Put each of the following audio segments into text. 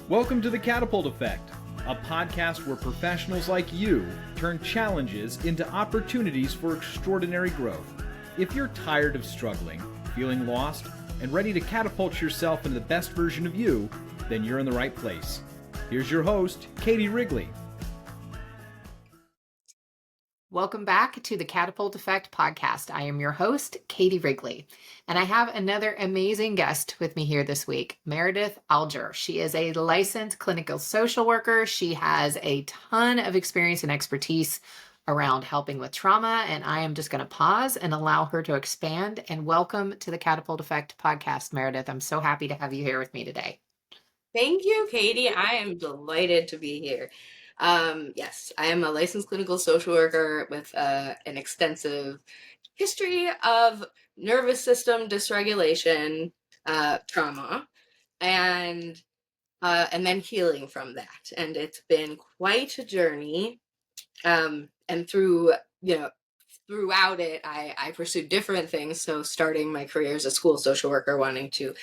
Welcome to the Catapult Effect, a podcast where professionals like you turn challenges into opportunities for extraordinary growth. If you're tired of struggling, feeling lost, and ready to catapult yourself into the best version of you, then you're in the right place. Here's your host, Katie Wrigley. Welcome back to the Catapult Effect podcast. I am your host, Katie Wrigley, and I have another amazing guest with me here this week, Meredith Alger. She is a licensed clinical social worker. She has a ton of experience and expertise around helping with trauma, and I am just going to pause and allow her to expand. And welcome to the Catapult Effect podcast, Meredith. I'm so happy to have you here with me today. Thank you, Katie. I am delighted to be here. Yes, I am a licensed clinical social worker with an extensive history of nervous system dysregulation, trauma, and then healing from that. And it's been quite a journey. And throughout it, I pursued different things. So starting my career as a school social worker, wanting to,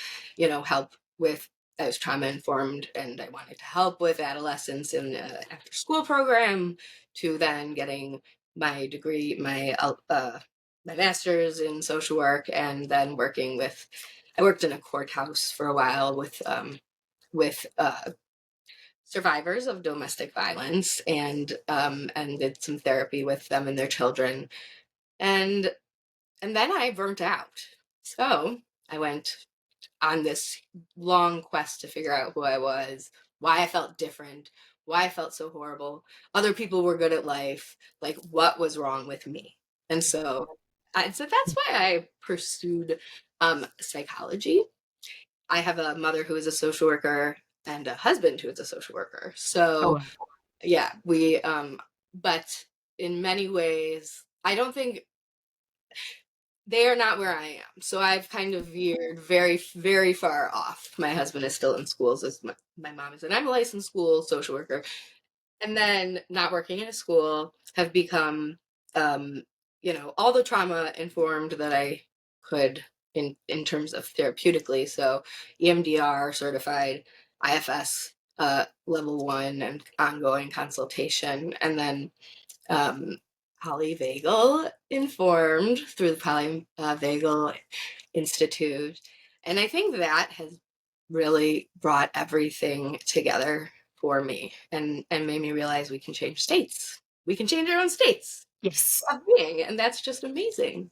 help with, I was trauma informed and I wanted to help with adolescents in the after school program, to then getting my degree, my master's in social work, and then I worked in a courthouse for a while with survivors of domestic violence, and did some therapy with them and their children, and then I burnt out. So I went on this long quest to figure out who I was, why I felt different, why I felt so horrible. Other people were good at life. Like, what was wrong with me? And so that's why I pursued psychology. I have a mother who is a social worker and a husband who is a social worker. So yeah, but in many ways, I don't think they are not where I am. So I've kind of veered very, very far off. My husband is still in schools, as my mom is, and I'm a licensed school social worker. And then not working in a school, have become, all the trauma informed that I could in terms of therapeutically. So EMDR certified, IFS level 1 and ongoing consultation, and then Polyvagal informed through the Polyvagal Institute. And I think that has really brought everything together for me and made me realize we can change states. We can change our own states. Yes. Of being, and that's just amazing.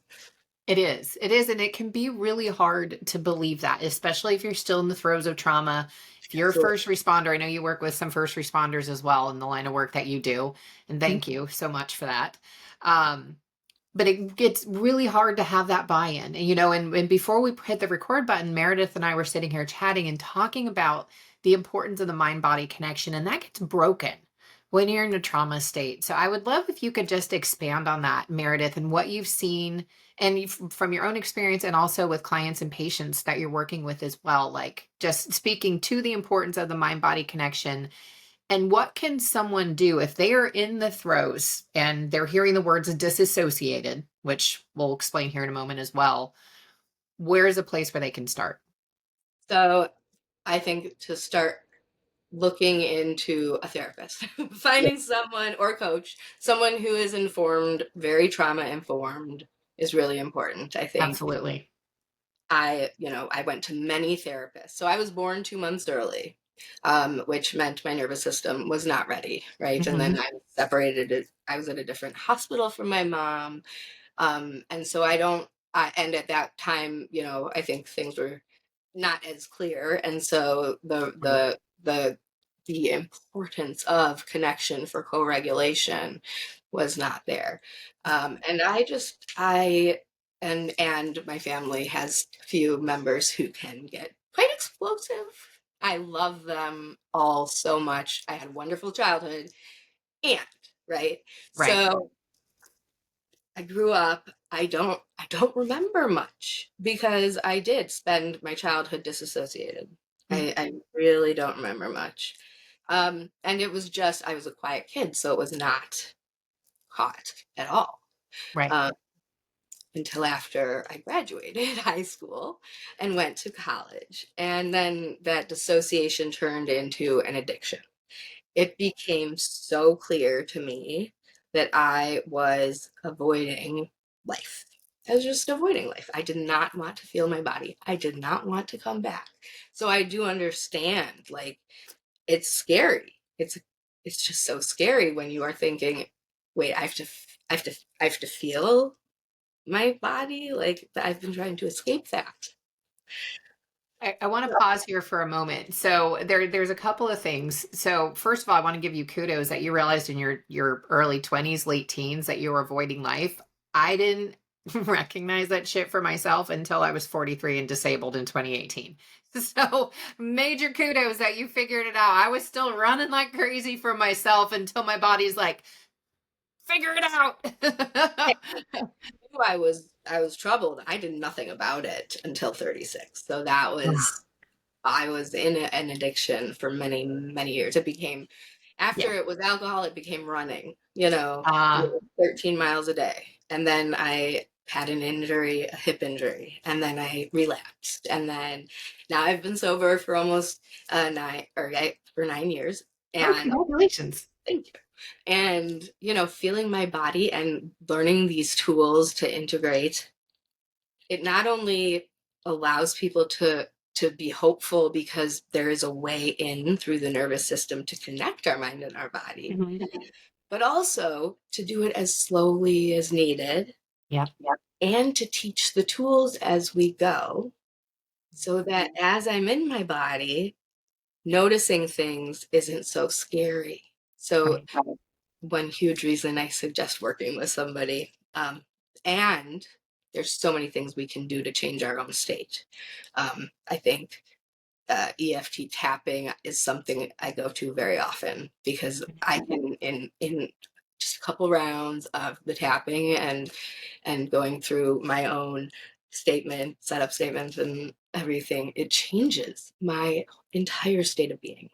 It is. It is. And it can be really hard to believe that, especially if you're still in the throes of trauma. If you're a first responder, I know you work with some first responders as well in the line of work that you do. And thank you so much for that. But it gets really hard to have that buy-in, and before we hit the record button, Meredith and I were sitting here chatting and talking about the importance of the mind-body connection, and that gets broken when you're in a trauma state. So I would love if you could just expand on that, Meredith, and what you've seen and from your own experience and also with clients and patients that you're working with as well, like just speaking to the importance of the mind-body connection. And what can someone do if they are in the throes and they're hearing the words disassociated, which we'll explain here in a moment as well? Where is a place where they can start? So I think to start looking into a therapist, finding someone or coach, someone who is informed, very trauma informed, is really important. I think. Absolutely. I went to many therapists. So I was born 2 months early, which meant my nervous system was not ready, right? Mm-hmm. And then I was separated. I was at a different hospital from my mom. And so and at that time, I think things were not as clear. And so the importance of connection for co-regulation was not there. And and my family has a few members who can get quite explosive. I love them all so much. I had a wonderful childhood, right? So I grew up, I don't remember much because I did spend my childhood disassociated. I really don't remember much. And it was just, I was a quiet kid, so it was not caught at all. Right. until after I graduated high school and went to college. And then that dissociation turned into an addiction. It became so clear to me that I was avoiding life. I was just avoiding life. I did not want to feel my body. I did not want to come back. So I do understand, like, it's scary. It's just so scary when you are thinking, wait, I have to feel my body. Like, I've been trying to escape that. I want to pause here for a moment. So there's a couple of things. So first of all, I want to give you kudos that you realized in your early 20s, late teens that you were avoiding life. I didn't recognize that shit for myself until I was 43 and disabled in 2018. So major kudos that you figured it out. I was still running like crazy for myself until my body's like, figure it out. I was troubled. I did nothing about it until 36. So that was I was in an addiction for many, many years. It became, Yeah. after it was alcohol, it became running, 13 miles a day. And then I had an injury, a hip injury, and then I relapsed. And then now I've been sober for almost for 9 years. Oh, And congratulations. thank you. And, feeling my body and learning these tools to integrate, it not only allows people to be hopeful because there is a way in through the nervous system to connect our mind and our body, Mhm. but also to do it as slowly as needed. Yeah. And to teach the tools as we go so that as I'm in my body, noticing things isn't so scary. So Right. one huge reason I suggest working with somebody. And there's so many things we can do to change our own state. I think EFT tapping is something I go to very often because I can, in just a couple rounds of the tapping and going through my own setup statements and everything, it changes my entire state of being.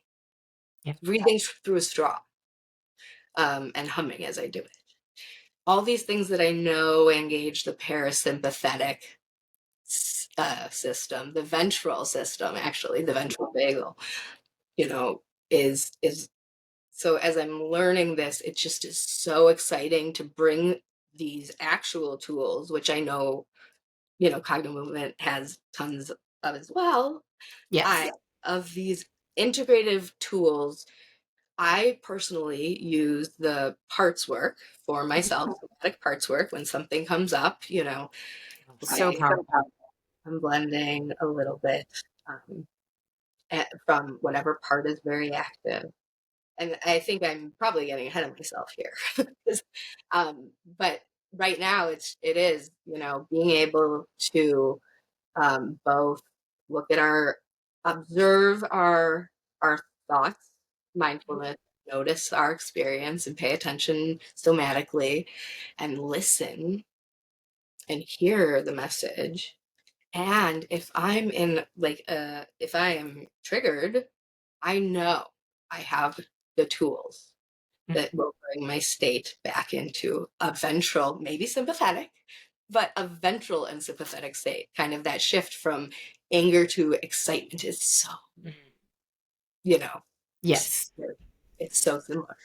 Yeah. Breathing through a straw, and humming as I do it. All these things that I know engage the parasympathetic system, the ventral system, actually, the ventral vagal, you know, is so as I'm learning this, it just is so exciting to bring these actual tools, which I know, cognitive movement has tons of as well. Yes. I of these integrative tools, I personally use the parts work for myself, somatic parts work. When something comes up, So okay, powerful. I'm blending a little bit from whatever part is very active. And I think I'm probably getting ahead of myself here. 'Cause, but right now it is, being able to both look at observe our thoughts, mindfulness, notice our experience and pay attention somatically and listen and hear the message. And if I'm if I am triggered, I know I have the tools that will bring my state back into a ventral, maybe sympathetic, but a ventral and sympathetic state. Kind of that shift from anger to excitement is so, Mhm. you know, Yes. it's so similar.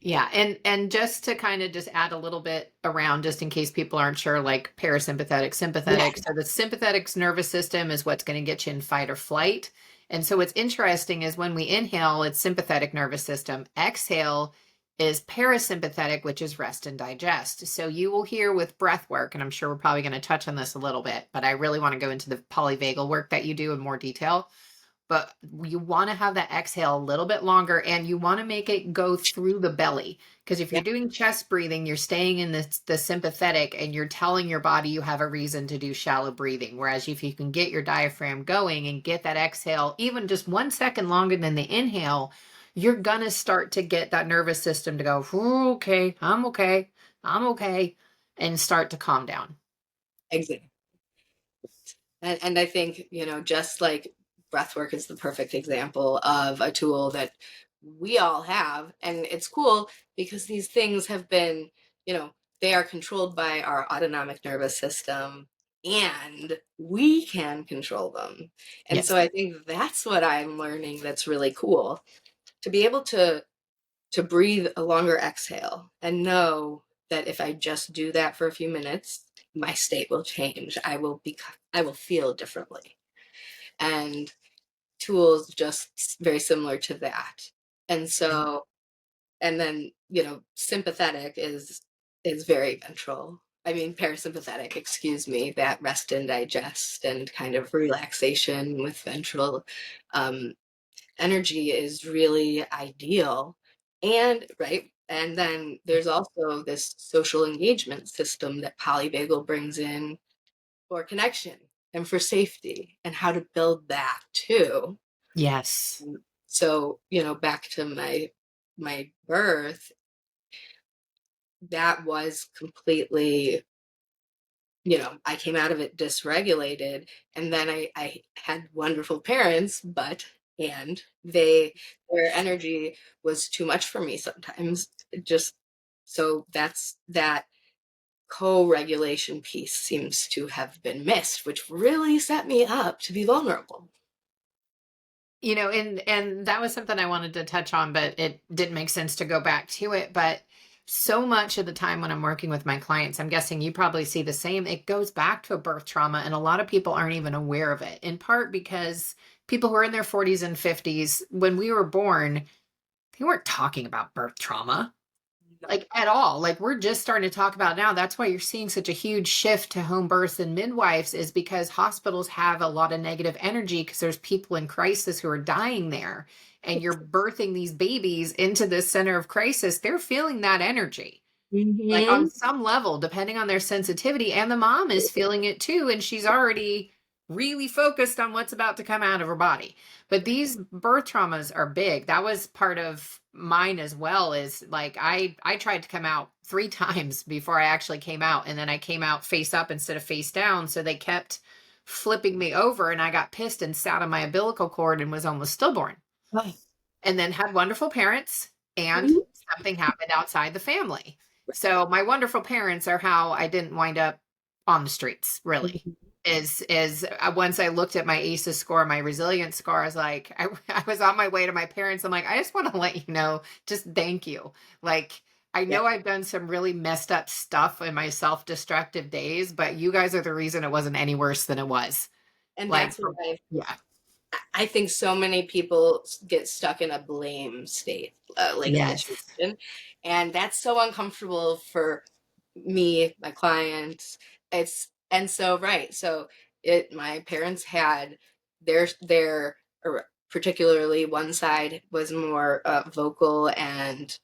Yeah, and just to kind of just add a little bit around, just in case people aren't sure, like parasympathetic, Yeah, sympathetic. So the sympathetic nervous system is what's going to get you in fight or flight. And so what's interesting is when we inhale, it's sympathetic nervous system. Exhale is parasympathetic, which is rest and digest. So you will hear with breath work, and I'm sure we're probably going to touch on this a little bit, but I really want to go into the polyvagal work that you do in more detail. But you want to have that exhale a little bit longer and you want to make it go through the belly. Because if yeah, you're doing chest breathing, you're staying in the sympathetic and you're telling your body you have a reason to do shallow breathing. Whereas if you can get your diaphragm going and get that exhale even just 1 second longer than the inhale, you're going to start to get that nervous system to go, okay, I'm okay, I'm okay, and start to calm down. exactly. And I think, just like breath work is the perfect example of a tool that we all have. And it's cool because these things have been, they are controlled by our autonomic nervous system, and we can control them. And Yes. so I think that's what I'm learning that's really cool, to be able to breathe a longer exhale and know that if I just do that for a few minutes, my state will change. I will feel differently. And tools just very similar to that. And so, and then, sympathetic is very ventral. I mean, parasympathetic, excuse me, that rest and digest and kind of relaxation with ventral um, energy is really ideal. And right. And then there's also this social engagement system that Polyvagal brings in for connection and for safety and how to build that too. Yes. So, back to my birth, that was completely, I came out of it dysregulated, and then I had wonderful parents, and their energy was too much for me sometimes. So that's that co-regulation piece seems to have been missed, which really set me up to be vulnerable. And that was something I wanted to touch on, but it didn't make sense to go back to it. But so much of the time when I'm working with my clients, I'm guessing you probably see the same. It goes back to a birth trauma, and a lot of people aren't even aware of it, in part because people who are in their 40s and 50s, when we were born, they weren't talking about birth trauma like at all. Like we're just starting to talk about now. That's why you're seeing such a huge shift to home births and midwives, is because hospitals have a lot of negative energy because there's people in crisis who are dying there, and you're birthing these babies into this center of crisis. They're feeling that energy like on Mm-hmm. some level, depending on their sensitivity. And the mom is feeling it too. And she's already really focused on what's about to come out of her body. But these birth traumas are big. That was part of mine as well, is like I tried to come out 3 times before I actually came out. And then I came out face up instead of face down. So they kept flipping me over, and I got pissed and sat on my umbilical cord and was almost stillborn. And then had wonderful parents, and Mhm. something happened outside the family. So my wonderful parents are how I didn't wind up on the streets, really. Is once I looked at my ACEs score, my resilience score, I was like, I was on my way to my parents. I'm like, I just want to let you know, just thank you. Like, I Yeah. know I've done some really messed up stuff in my self-destructive days, but you guys are the reason it wasn't any worse than it was. And Like, that's what yeah. I think so many people get stuck in a blame state, like a Yes. situation. And that's so uncomfortable for me, my clients. And so, right. So my parents had their, or particularly one side was more vocal and,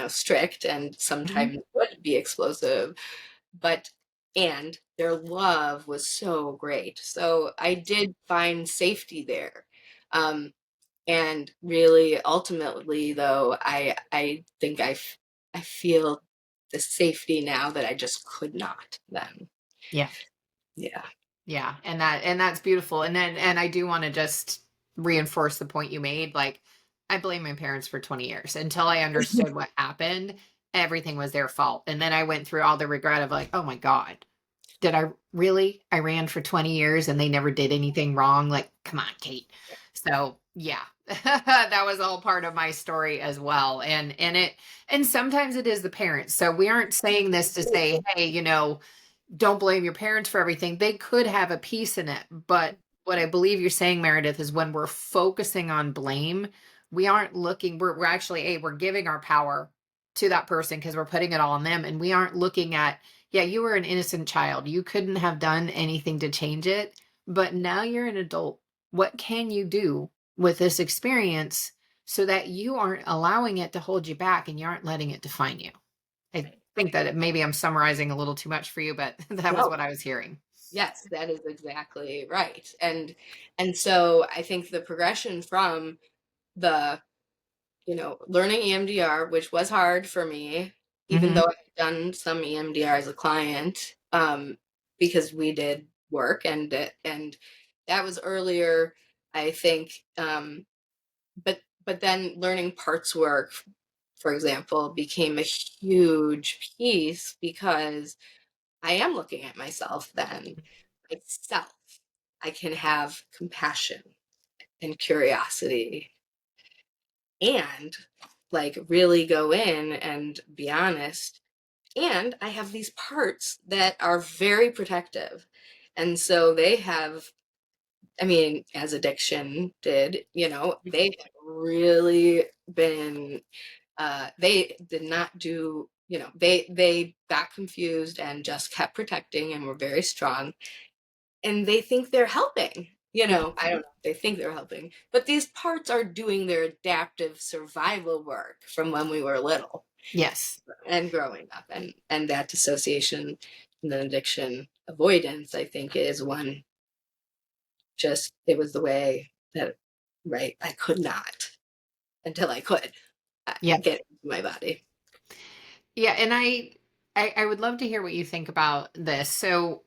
strict, and Mhm. sometimes would be explosive, but and their love was so great. So I did find safety there. Um, and really ultimately though, I think I feel the safety now that I just could not then. Yeah. Yeah. Yeah, and that's beautiful. And I do want to just reinforce the point you made. Like, I blame my parents for 20 years until I understood what happened. Everything was their fault. And then I went through all the regret of like, oh my God, did I really? I ran for 20 years and they never did anything wrong. Like, come on, Kate. So yeah, that was all part of my story as well. And sometimes it is the parents. So we aren't saying this to say, hey, don't blame your parents for everything. They could have a piece in it. But what I believe you're saying, Meredith, is when we're focusing on blame, we aren't looking, we're actually, we're giving our power to that person because we're putting it all on them. And we aren't looking at, yeah, you were an innocent child. You couldn't have done anything to change it. But now you're an adult. What can you do with this experience so that you aren't allowing it to hold you back and you aren't letting it define you? I think that maybe I'm summarizing a little too much for you, but that was No. what I was hearing. Yes, that is exactly right. And so I think the progression from the learning EMDR, which was hard for me, even Mhm. though I've done some EMDR as a client, because we did work, and that was earlier, I think. But then learning parts work for example, became a huge piece because I am looking at myself then, myself. I can have compassion and curiosity and like really go in and be honest. And I have these parts that are very protective. And so they have, I mean, as addiction did, you know, they have really been, they did not do, you know, they got confused and just kept protecting and were very strong. And they think they're helping. You know, I don't know if they think they're helping, but these parts are doing their adaptive survival work from when we were little Yes. and growing up. And that dissociation and then addiction avoidance, I think, is one, just it was the way that, right, I could not until I could Yeah. get into my body. Yeah, and I would love to hear what you think about this. So,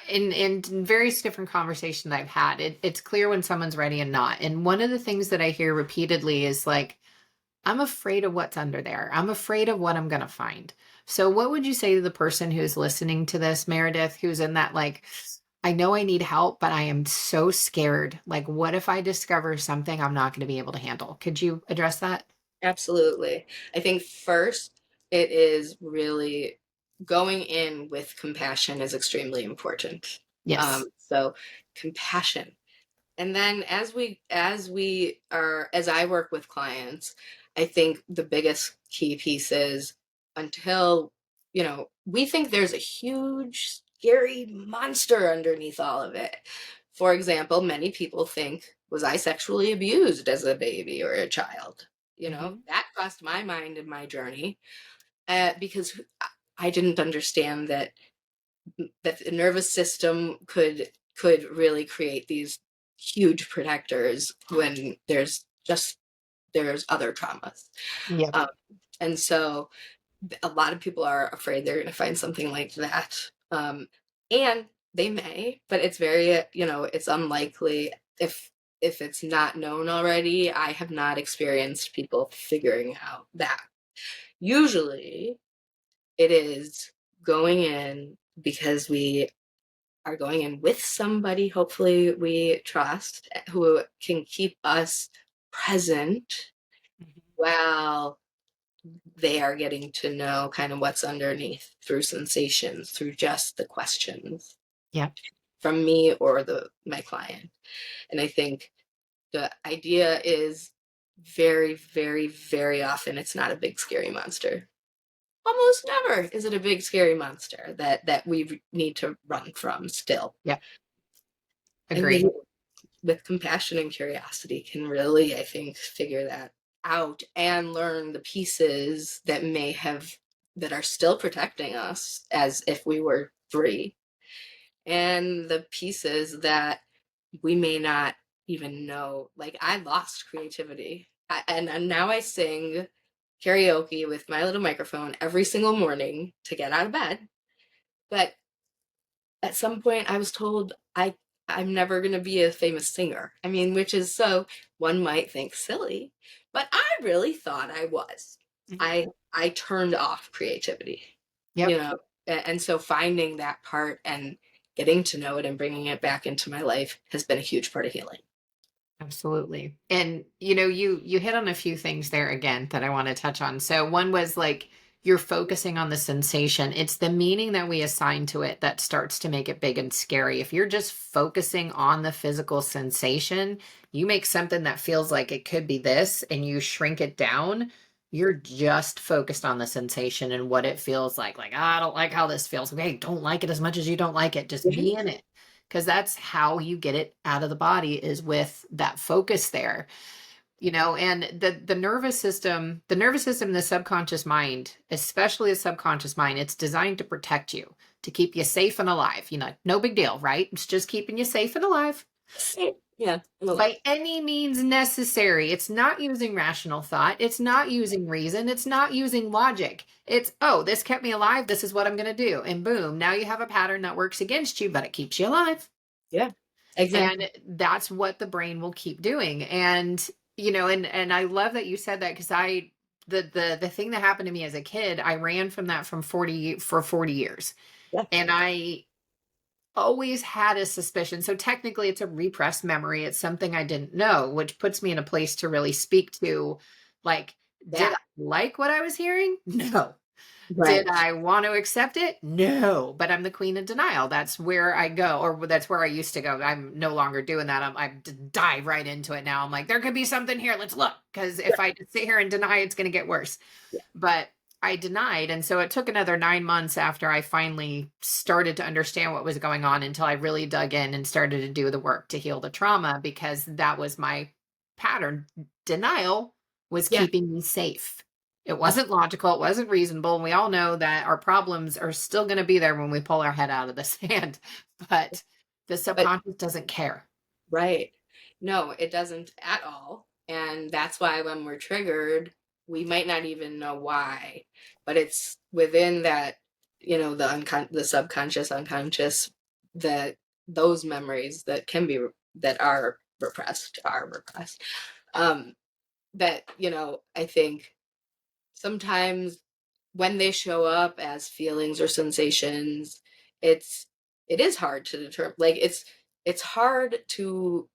in various different conversations I've had, it's clear when someone's ready and not. And one of the things that I hear repeatedly is like, I'm afraid of what's under there. I'm afraid of what I'm going to find. So, what would you say to the person who's listening to this, Meredith, who's in that like, I know I need help, but I am so scared. Like, what if I discover something I'm not going to be able to handle? Could you address that? Absolutely. I think first, it is really going in with compassion is extremely important. Yes. So compassion. And then as I work with clients, I think the biggest key piece is until, you know, we think there's a huge, scary monster underneath all of it. For example, many people think, was I sexually abused as a baby or a child? You know, Mhm. that crossed my mind in my journey because I didn't understand that the nervous system could really create these huge protectors when there's other traumas. Yep. um, and so a lot of people are afraid they're going to find something like that, and they may, but it's very you know, it's unlikely if it's not known already. I have not experienced people figuring out that. Usually it is going in because we are going in with somebody, hopefully we trust, who can keep us present Mhm. while they are getting to know kind of what's underneath through sensations, through just the questions Yep. from me or my client. And I think the idea is very, very, very often it's not a big scary monster. Almost never is it a big scary monster that we need to run from still. Yep. And Agree. with compassion and curiosity can really, I think, figure that out and learn the pieces that are still protecting us as if we were free, and the pieces that we may not even know. Like I lost creativity, and now I sing karaoke with my little microphone every single morning to get out of bed. But at some point I was told I'm never going to be a famous singer. I mean, which is, so one might think silly, but I really thought I was. Mhm. I turned off creativity, you Yep. know. And so finding that part and getting to know it and bringing it back into my life has been a huge part of healing. Absolutely. And you hit on a few things there again that I want to touch on. So one was like you're focusing on the sensation. It's the meaning that we assign to it that starts to make it big and scary. If you're just focusing on the physical sensation, you make something that feels like it could be this and you shrink it down. You're just focused on the sensation and what it feels like. Like, "Ah, I don't like how this feels." Okay, don't like it as much as you don't like it. Just be in it, because that's how you get it out of the body, is with that focus there. And the nervous system, the subconscious mind, especially the subconscious mind, it's designed to protect you, to keep you safe and alive. No big deal, right? It's just keeping you safe and alive Yeah, I'm alive. by any means necessary. It's not using rational thought. It's not using reason. It's not using logic. It's, oh, this kept me alive. This is what I'm going to do. And boom, now you have a pattern that works against you, but it keeps you alive. Yeah, exactly. And that's what the brain will keep doing. And I love that you said that, because I the thing that happened to me as a kid, I ran from that for 40 years. Yeah. And I always had a suspicion. So technically it's a repressed memory. It's something I didn't know, which puts me in a place to really speak to, like, did Yeah. I like what I was hearing? No. Did Right. I want to accept it? No, but I'm the queen of denial. That's where I go, or that's where I used to go. I'm no longer doing that. Dive right into it now. I'm like, there could be something here. Let's look. Because if I just sit here and deny, it's going to get worse. Yeah. But I denied. And so it took another 9 months after I finally started to understand what was going on until I really dug in and started to do the work to heal the trauma, because that was my pattern. Denial was Yeah. keeping me safe. It wasn't logical. It wasn't reasonable. And we all know that our problems are still going to be there when we pull our head out of the sand. But the subconscious doesn't care. Right. No, it doesn't at all. And that's why when we're triggered, we might not even know why, but it's within that, the subconscious, unconscious, that those memories that can be, that are repressed, Um, that, I think sometimes when they show up as feelings or sensations, it's, it is hard to determine, like, it's hard to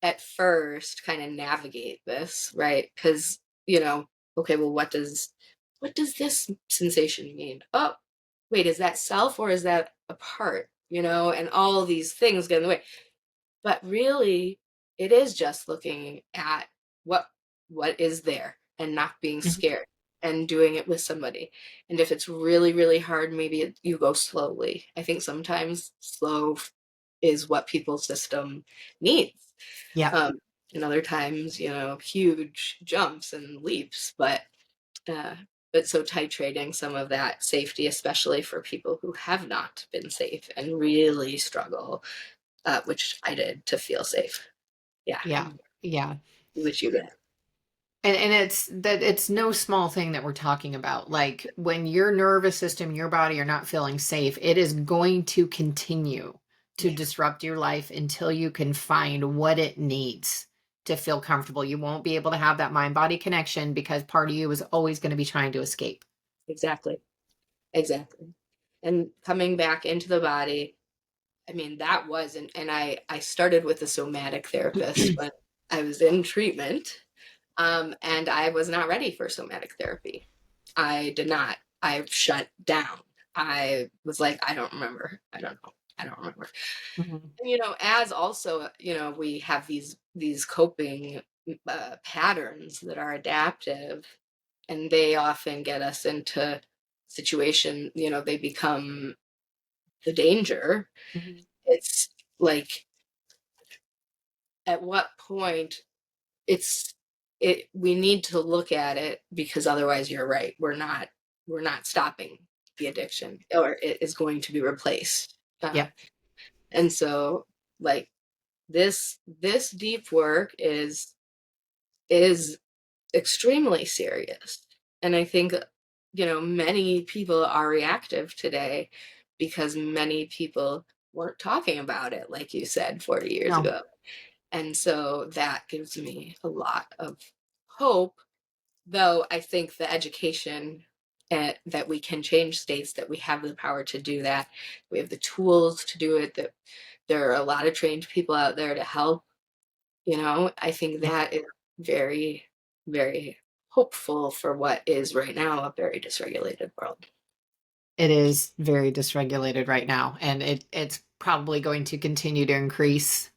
at first kind of navigate this, right? Because, okay, well, what does this sensation mean? Oh, wait, is that self or is that a part? And all these things get in the way. But really, it is just looking at what what is there and not being Mhm. scared and doing it with somebody. And if it's really, really hard, maybe you go slowly. I think sometimes is what people's system needs. Yeah. Um, and other times, huge jumps and leaps, uh, but so titrating some of that safety, especially for people who have not been safe and really struggle, which I did, to feel safe. Yeah, Yeah. Yeah. which you did. And it's no small thing that we're talking about. Like, when your nervous system, your body are not feeling safe, it is going to continue to Yeah, disrupt your life until you can find what it needs to feel comfortable. You won't be able to have that mind body connection because part of you is always going to be trying to escape. exactly, exactly. And coming back into the body, I mean, that was, and I started with a somatic therapist when I was in treatment, and I was not ready for somatic therapy. I did not. I shut down. I was like, I don't remember. I don't know. I don't remember. Mhm. And, as also, we have these coping patterns that are adaptive, and they often get us into situation. They become the danger. Mhm. It's like, at what point it's it we need to look at it, because otherwise, you're right, we're not stopping the addiction, or it is going to be replaced. Yeah. And so, like, this deep work is extremely serious. And I think, many people are reactive today because many people weren't talking about it, like you said, 40 years No. ago. And so that gives me a lot of hope, though I think the education, that we can change states, that we have the power to do that. We have the tools to do it, that there are a lot of trained people out there to help. I think Yeah. that is very, very hopeful for what is right now a very dysregulated world. It is very dysregulated right now, and it's probably going to continue to increase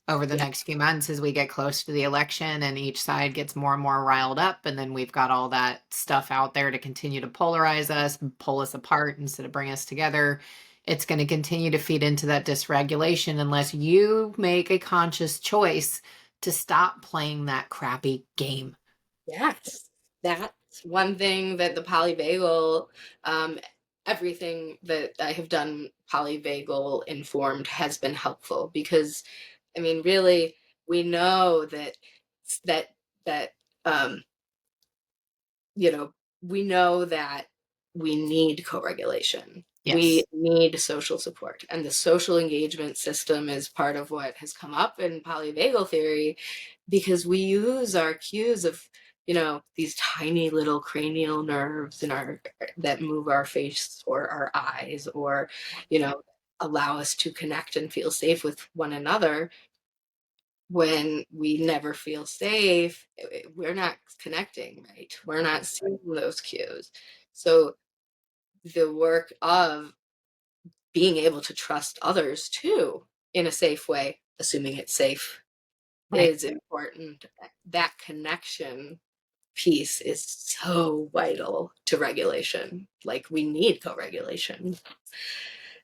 over the Yeah. next few months as we get close to the election and each side gets more and more riled up. And then we've got all that stuff out there to continue to polarize us and pull us apart instead of bring us together. It's going to continue to feed into that dysregulation unless you make a conscious choice to stop playing that crappy game. Yes, that's one thing that the polyvagal, um, everything that I have done polyvagal informed has been helpful, because, I mean, really, we know that that um, you know we know that we need co-regulation. We Yes. need social support, and the social engagement system is part of what has come up in polyvagal theory, because we use our cues of these tiny little cranial nerves in our that move our face or our eyes, or allow us to connect and feel safe with one another. When we never feel safe, we're not connecting, right? We're not seeing those cues. So the work of being able to trust others too in a safe way, assuming it's safe, Right. is important. That connection piece is so vital to regulation. Like, we need co-regulation.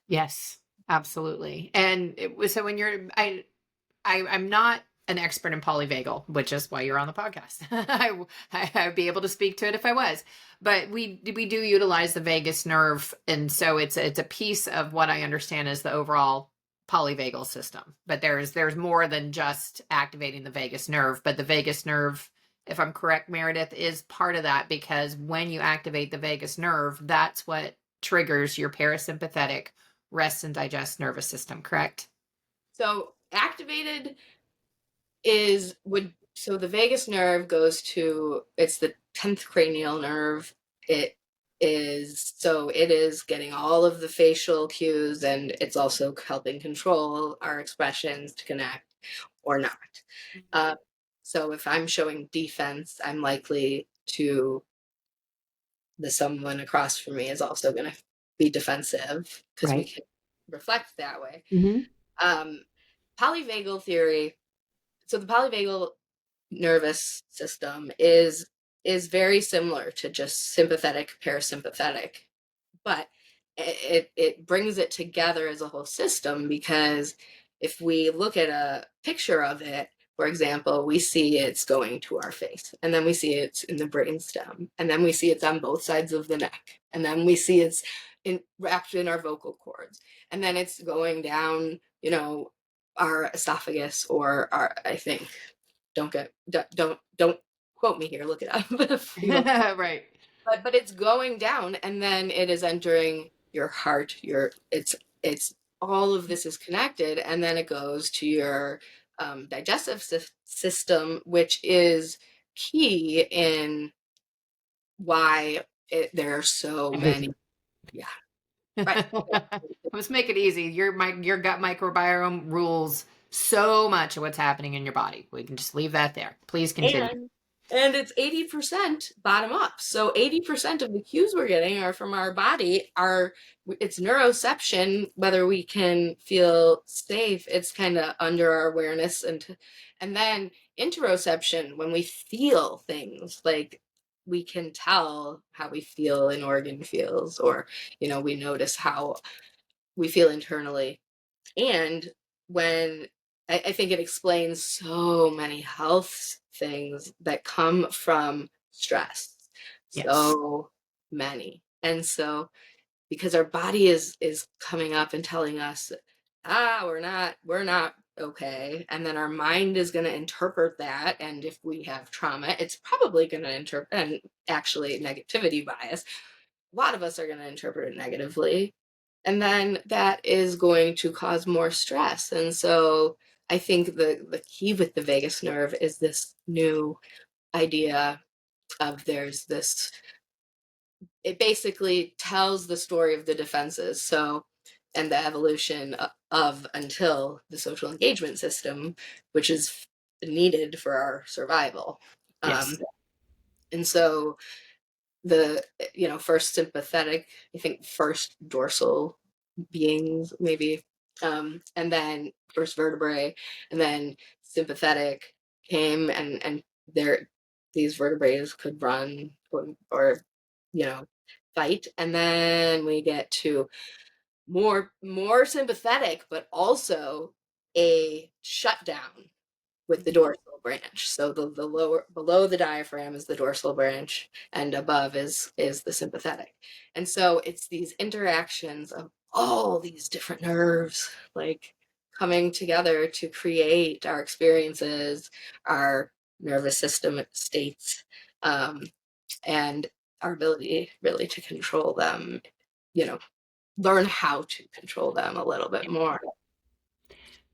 Yes, absolutely. And so when I'm not an expert in polyvagal, which is why you're on the podcast. I'd be able to speak to it if I was. But we do utilize the vagus nerve, and so it's a piece of what I understand is the overall polyvagal system. But there's more than just activating the vagus nerve. But the vagus nerve, if I'm correct, Meredith, is part of that, because when you activate the vagus nerve, that's what triggers your parasympathetic rest and digest nervous system. Correct? So activated so the vagus nerve goes to, it's the 10th cranial nerve. It is getting all of the facial cues, and it's also helping control our expressions to connect or not. So if I'm showing defense, I'm likely to, the someone across from me is also going to be defensive, because we Right. can reflect that way. Mm-hmm. Um, Polyvagal theory. So the polyvagal nervous system is very similar to just sympathetic, parasympathetic, but it brings it together as a whole system, because if we look at a picture of it, for example, we see it's going to our face, and then we see it's in the brainstem, and then we see it's on both sides of the neck, and then we see it's wrapped in our vocal cords, and then it's going down, our esophagus, or our, I think, don't quote me here, look it up. Right. But it's going down, and then it is entering your heart, it's all of this is connected, and then it goes to your digestive system, which is key in why there are so many. Everything. Yeah, right. Let's make it easy. Your gut microbiome rules so much of what's happening in your body. We can just leave that there. Please continue. And it's 80% bottom up. So 80% of the cues we're getting are from our body. It's neuroception, whether we can feel safe. It's kind of under our awareness, and then interoception, when we feel things, like we can tell how we feel an organ feels, or we notice how we feel internally. And when I think it explains so many health things that come from stress, Yes. so many. And so, because our body is coming up and telling us, we're not okay, and then our mind is going to interpret that, and if we have trauma, it's probably going to interpret, and actually negativity bias, a lot of us are going to interpret it negatively, and then that is going to cause more stress. And so I think the key with the vagus nerve is this new idea of, it basically tells the story of the defenses, and the evolution of until the social engagement system, which is needed for our survival. Yes. And so the first sympathetic, I think first dorsal beings, maybe, and then first vertebrae, and then sympathetic came, and there these vertebrae could run, or fight, and then we get to more sympathetic, but also a shutdown with the dorsal branch. So the lower, below the diaphragm, is the dorsal branch, and above is the sympathetic. And so it's these interactions of all these different nerves, like, coming together to create our experiences, our nervous system states, and our ability really to control them, you know, learn how to control them a little bit more.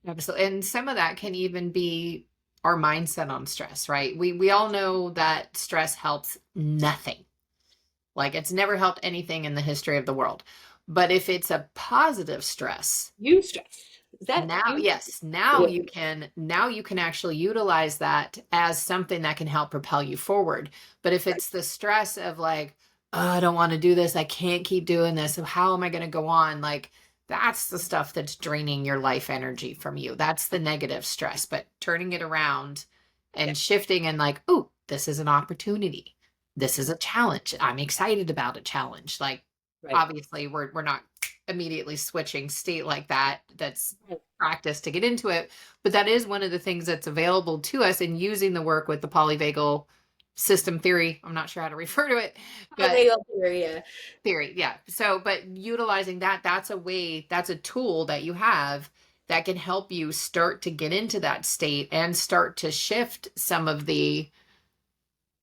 Absolutely. And some of that can even be our mindset on stress, right? We all know that stress helps nothing. Like it's never helped anything in the history of the world. But if it's a positive stress, Eustress. Is that now, you? yes, now you can actually utilize that as something that can help propel you forward. But if it's the stress of like, oh, I don't want to do this, I can't keep doing this, so how am I going to go on? Like that's the stuff that's draining your life energy from you. That's the negative stress. But turning it around and shifting and like, oh, this is an opportunity. This is a challenge. I'm excited about a challenge. Like Right. obviously we're not immediately switching state like that. That's practice to get into it. But that is one of the things that's available to us in using the work with the polyvagal system theory. I'm not sure how to refer to it, but Polyvagal theory, yeah. theory. Yeah. So, but utilizing that, that's a way, that's a tool that you have that can help you start to get into that state and start to shift some of the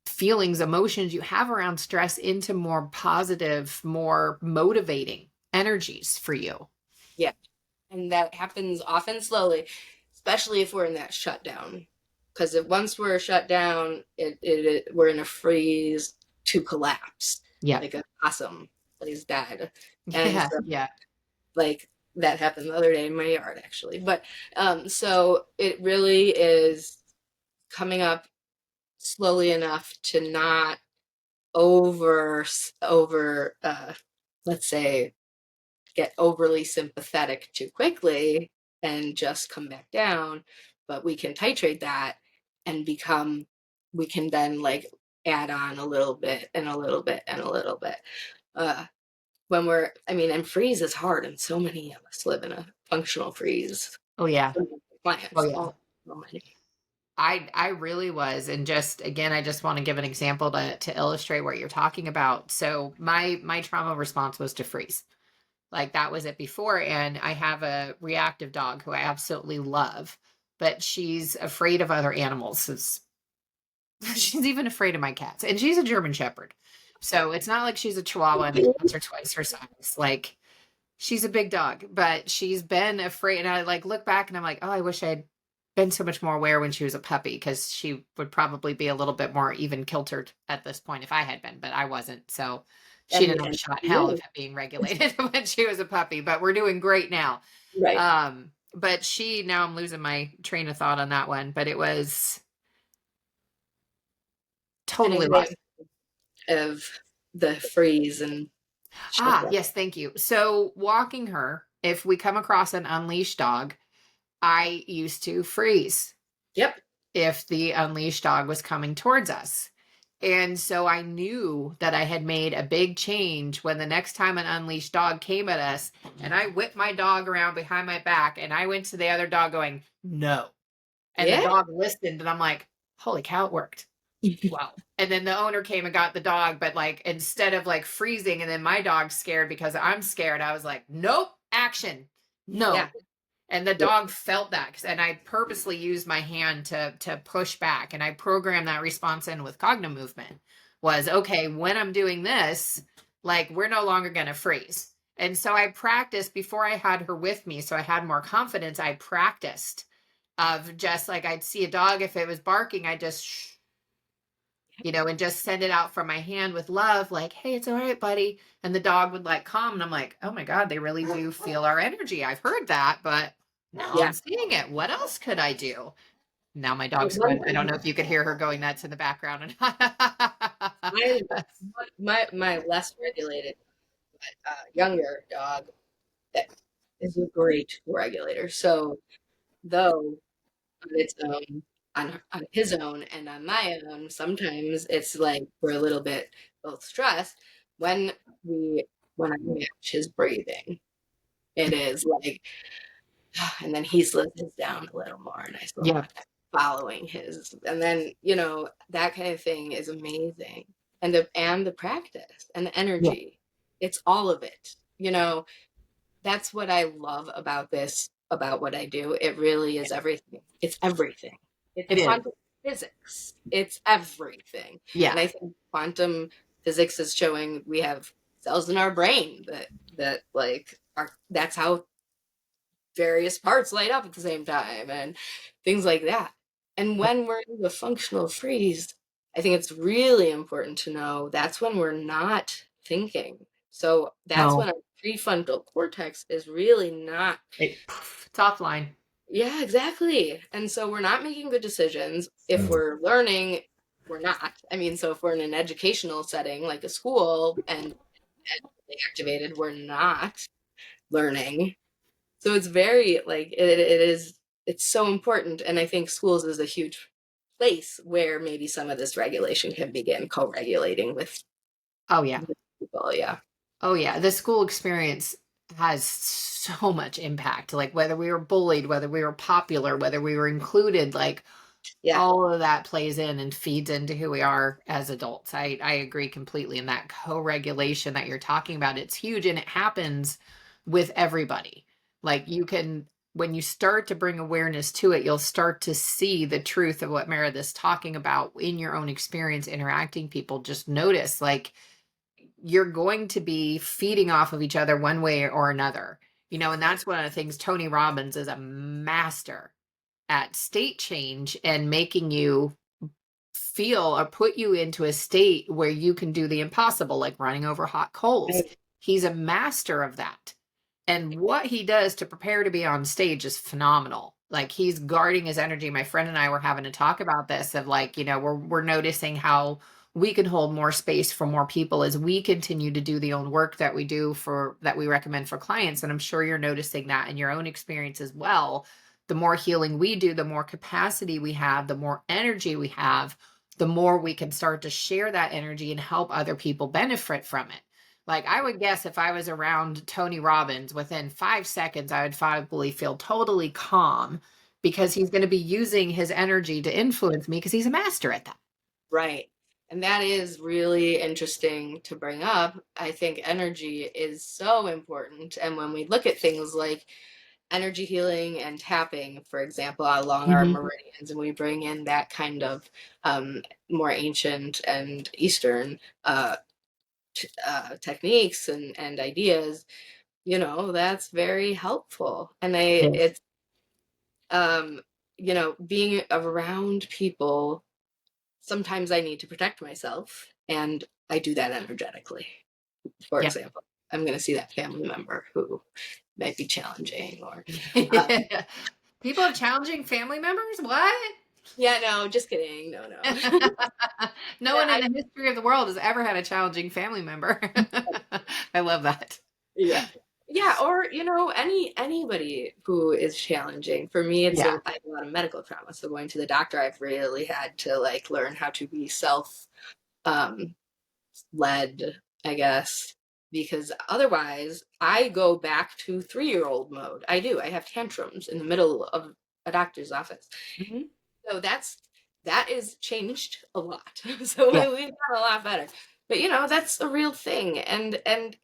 feelings, emotions you have around stress into more positive, more motivating energies for you. Yeah. And that happens often slowly, especially if we're in that shutdown. Because if once we're shut down, we're in a freeze to collapse. Yeah. Like a possum plays dead. Yeah. So, yeah. like that happened the other day in my yard, actually. But so it really is coming up slowly enough to not over let's say get overly sympathetic too quickly and just come back down, but we can titrate that and we can then like add on a little bit and a little bit and a little bit when and freeze is hard, and so many of us live in a functional freeze. Oh yeah. Plants. Oh yeah. So many. I really was. And just again, I just want to give an example to illustrate what you're talking about. So my trauma response was to freeze. Like that was it before. And I have a reactive dog who I absolutely love, but she's afraid of other animals. She's even afraid of my cats. And she's a German Shepherd. So it's not like she's a Chihuahua and the cats are twice her size. Like she's a big dog, but she's been afraid. And I like look back and I'm like, oh, I wish I had been so much more aware when she was a puppy, because she would probably be a little bit more even kiltered at this point if I had been, but I wasn't. So she didn't have a shot in hell of being regulated when she was a puppy, but we're doing great now. Right. But now I'm losing my train of thought on that one, but it was totally lost. Of the freeze and yes, thank you. So walking her, if we come across an unleashed dog, I used to freeze. Yep. If the unleashed dog was coming towards us. And so I knew that I had made a big change when the next time an unleashed dog came at us, and I whipped my dog around behind my back and I went to the other dog going, no. And the dog listened and I'm like, holy cow, it worked. Wow. And then the owner came and got the dog, but like, instead of like freezing and then my dog's scared because I'm scared, I was like, nope, action. No. Yeah. And the dog felt that, and I purposely used my hand to push back, and I programmed that response in with cognitive movement. Was okay, when I'm doing this, like we're no longer going to freeze. And so I practiced before I had her with me, so I had more confidence. I practiced of just like I'd see a dog, if it was barking, I just and just send it out from my hand with love, like, hey, it's all right, buddy. And the dog would like calm, and I'm like, oh my God, they really do feel our energy. I've heard that, but now I'm seeing it. What else could I do? Now my dog's going, I don't know if you could hear her going nuts in the background. my less regulated, younger dog is a great regulator. So though on its own, on his own and on my own, sometimes it's like we're a little bit both stressed when I match his breathing. It is like, and then he slows down a little more, and I slow following his, and then that kind of thing is amazing, and the practice and the energy, it's all of it. That's what I love about this, about what I do. It really is everything. It's everything. It's quantum physics. It's everything. Yeah. And I think quantum physics is showing we have cells in our brain that like that's how various parts light up at the same time and things like that. And when we're in the functional freeze, I think it's really important to know that's when we're not thinking. So that's No, when our prefrontal cortex is really not. it's offline. Yeah, exactly. And so we're not making good decisions. If we're learning, we're not. I mean, so if we're in an educational setting like a school and activated, we're not learning. So it's very like it is it's so important. And I think schools is a huge place where maybe some of this regulation can begin co-regulating Oh yeah. with people. Yeah. Oh yeah, the school experience has so much impact. Like whether we were bullied, whether we were popular, whether we were included, like Yeah. all of that plays in and feeds into who we are as adults. I agree completely. And that co-regulation that you're talking about, it's huge and it happens with everybody. Like you can, when you start to bring awareness to it, you'll start to see the truth of what Meredith's talking about in your own experience interacting people. Just notice like you're going to be feeding off of each other one way or another. And that's one of the things Tony Robbins is a master at state change and making you feel or put you into a state where you can do the impossible, like running over hot coals. Right. He's a master of that. And what he does to prepare to be on stage is phenomenal. Like he's guarding his energy. My friend and I were having to talk about this of like, we're noticing how we can hold more space for more people as we continue to do the own work that we do that we recommend for clients. And I'm sure you're noticing that in your own experience as well. The more healing we do, the more capacity we have, the more energy we have, the more we can start to share that energy and help other people benefit from it. Like I would guess if I was around Tony Robbins, within 5 seconds, I would probably feel totally calm because he's going to be using his energy to influence me because he's a master at that. Right. And that is really interesting to bring up. I think energy is so important. And when we look at things like energy healing and tapping, for example, along our Mhm. meridians, and we bring in that kind of more ancient and Eastern techniques and ideas, that's very helpful. And Yes. it's, um, being around people, sometimes I need to protect myself, and I do that energetically. For Yeah. example, I'm going to see that family member who might be challenging, or People have challenging family members? What? yeah, no, just kidding. No, no. No Yeah, one in the history of the world has ever had a challenging family member. I love that. yeah. Yeah, or anybody who is challenging. For me, Yeah. I have a lot of medical trauma, so going to the doctor, I've really had to like learn how to be self um led, I guess, because otherwise I go back to 3-year-old mode. I do. I have tantrums in the middle of a doctor's office. Mhm. So that is changed a lot. So Yeah. we've got a lot better. But that's a real thing. And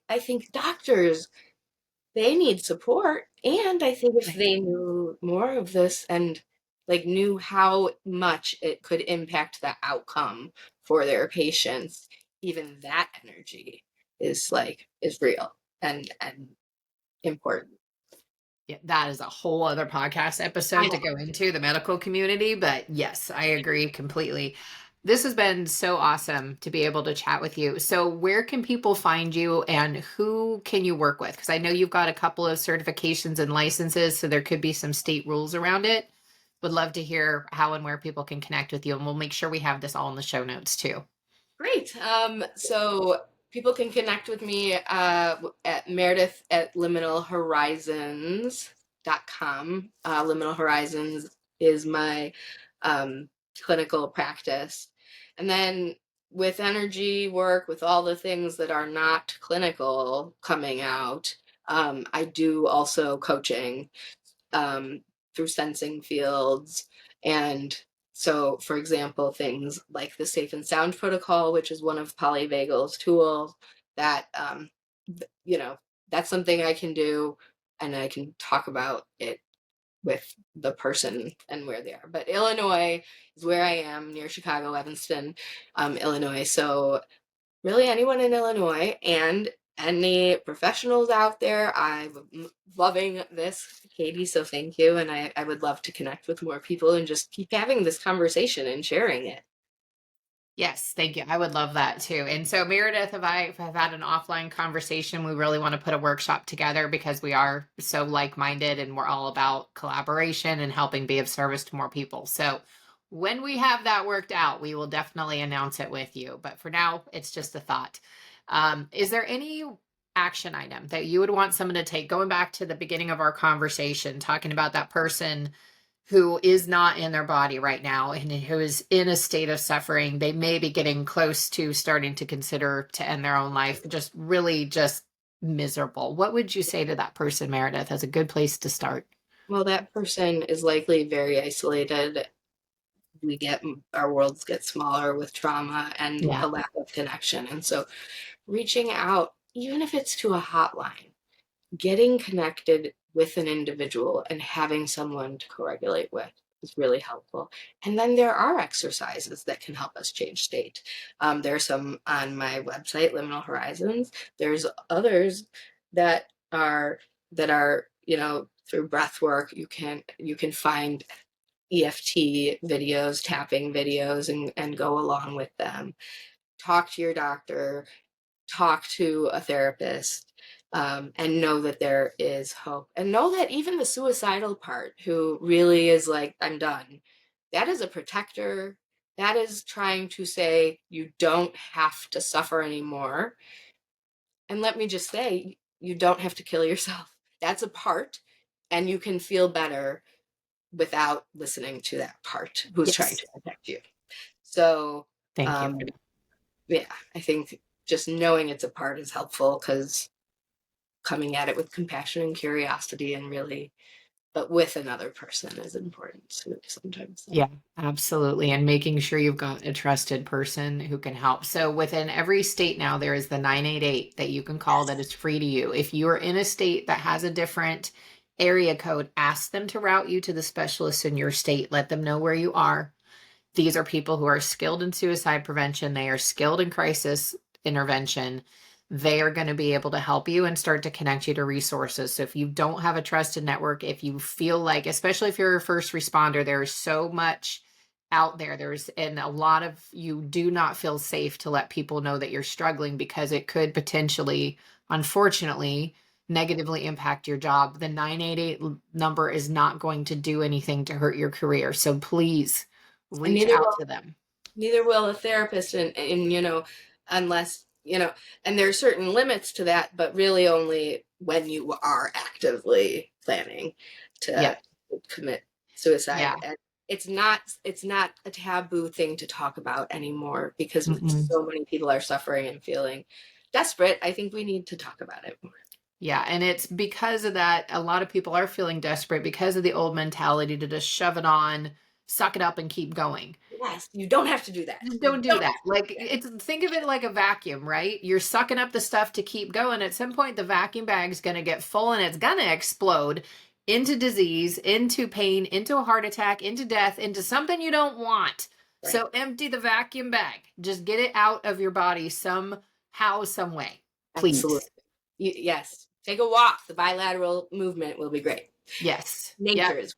I think doctors, they need support. And I think if they knew more of this and like knew how much it could impact the outcome for their patients, even that energy is real and important. Yeah, that is a whole other podcast I episode to know. go into the medical community. But yes, I agree completely. This has been so awesome to be able to chat with you. So, where can people find you and who can you work with? Because I know you've got a couple of certifications and licenses, so there could be some state rules around it. Would love to hear how and where people can connect with you. And we'll make sure we have this all in the show notes too. Great. So people can connect with me at Meredith at liminalhorizons.com. Liminal Horizons is my clinical practice. And then with energy work, with all the things that are not clinical coming out, I do also coaching um, through sensing fields. And so, for example, things like the Safe and Sound protocol, which is one of Polyvagal's tools, that, that's something I can do, and I can talk about it with the person and where they are. But Illinois is where I am, near Chicago, Evanston, Illinois. So really anyone in Illinois. And any professionals out there, I'm loving this, Katie, so thank you. And I would love to connect with more people and just keep having this conversation and sharing it. Yes, thank you. I would love that too. And so Meredith, if I've had an offline conversation, we really want to put a workshop together because we are so like-minded and we're all about collaboration and helping be of service to more people. So when we have that worked out, we will definitely announce it with you. But for now, it's just a thought. Is there any action item that you would want someone to take? Going back to the beginning of our conversation, talking about that person who is not in their body right now and who is in a state of suffering, they may be getting close to starting to consider to end their own life, just really just miserable. What would you say to that person, Meredith, as a good place to start? Well, that person is likely very isolated. Our worlds get smaller with trauma and Yeah. a lack of connection. And so reaching out, even if it's to a hotline, getting connected with an individual and having someone to co-regulate with is really helpful. And then there are exercises that can help us change state. There's some on my website, Liminal Horizons. There's others that are through breath work. You can find EFT videos, tapping videos, and go along with them. Talk to your doctor, talk to a therapist, and know that there is hope. And know that even the suicidal part, who really is like, I'm done, that is a protector. That is trying to say, you don't have to suffer anymore. And let me just say, you don't have to kill yourself. That's a part, and you can feel better without listening to that part who's Yes. trying to protect you. So, Thank you. yeah, I think just knowing it's a part is helpful, because coming at it with compassion and curiosity and really, but with another person is important too, sometimes. Yeah, absolutely. And making sure you've got a trusted person who can help. So within every state now, there is the 988 that you can call that is free to you. If you are in a state that has a different area code, ask them to route you to the specialist in your state. Let them know where you are. These are people who are skilled in suicide prevention. They are skilled in crisis intervention. They are going to be able to help you and start to connect you to resources. So if you don't have a trusted network, if you feel like, especially if you're a first responder, there's so much out there. And a lot of you do not feel safe to let people know that you're struggling because it could potentially, unfortunately, negatively impact your job. The 988 number is not going to do anything to hurt your career. So please reach out to them. Neither will a therapist, and unless, and there are certain limits to that, but really only when you are actively planning to commit suicide. Yeah. And it's not a taboo thing to talk about anymore, because so many people are suffering and feeling desperate. I think we need to talk about it more. Yeah, and it's because of that, a lot of people are feeling desperate because of the old mentality to just shove it on, suck it up, and keep going. Yes, you don't have to do that. Don't do that. Like, think of it like a vacuum, right? You're sucking up the stuff to keep going. At some point, the vacuum bag's going to get full and it's going to explode into disease, into pain, into a heart attack, into death, into something you don't want. Right. So empty the vacuum bag. Just get it out of your body somehow, some way. Please. Absolutely. Yes. Take a walk. The bilateral movement will be great. Yes. Nature is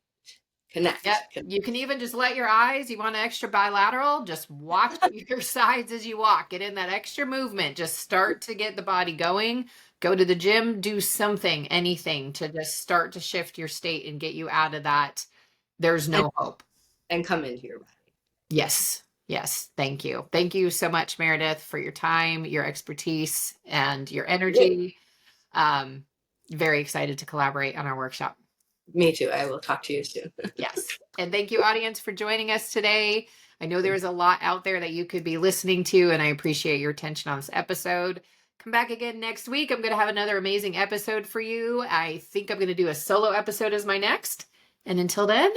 connect. Yep. You can even just let your eyes, you want an extra bilateral, just watch your sides as you walk. Get in that extra movement. Just start to get the body going. Go to the gym, do something, anything to just start to shift your state and get you out of that. There's no hope. And come into your body. Yes. Yes. Thank you. Thank you so much, Meredith, for your time, your expertise, and your energy. Very excited to collaborate on our workshop. Me too. I will talk to you soon. Yes. And thank you, audience, for joining us today. I know there's a lot out there that you could be listening to, and I appreciate your attention on this episode. Come back again next week. I'm going to have another amazing episode for you. I think I'm going to do a solo episode as my next. And until then,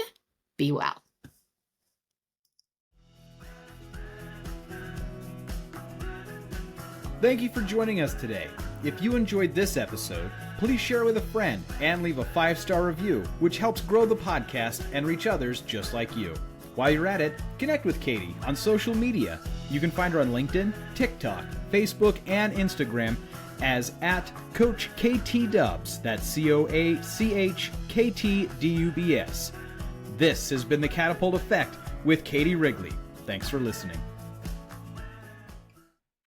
be well. Thank you for joining us today. If you enjoyed this episode, please share with a friend and leave a 5-star review, which helps grow the podcast and reach others just like you. While you're at it, connect with Katie on social media. You can find her on LinkedIn, TikTok, Facebook, and Instagram, as at Coach KT Dubs. That's COACHKTDUBS. This has been the Catapult Effect with Katie Wrigley. Thanks for listening.